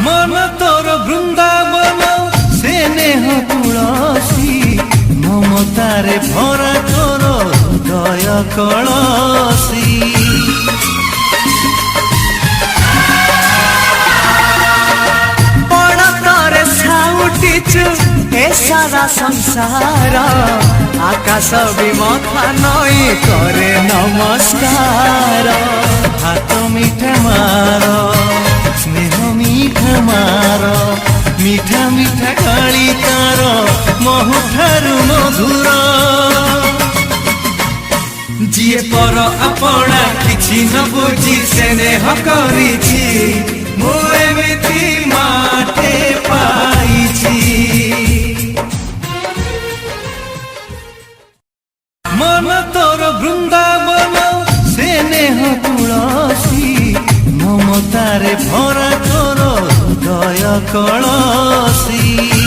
मन तोर बृंदावन से नेह तुलसी ममतारे भरा तोर हृदय कलसी बड़ तोरे साउटिचु ए सारा संसार आकाश भी मथा नई करे नमस्कार हाथ मीठे मार स्नेह मीठा मार मीठा मीठा गाली तार महुठारु मधुर जीए पर अपना किछि न बुझी स्नेह करिछि मु एमिति माटे पाइछि मन तोर बृंदावन से नेह तुलसी ममतारे भरा तोर हृदय कलसी।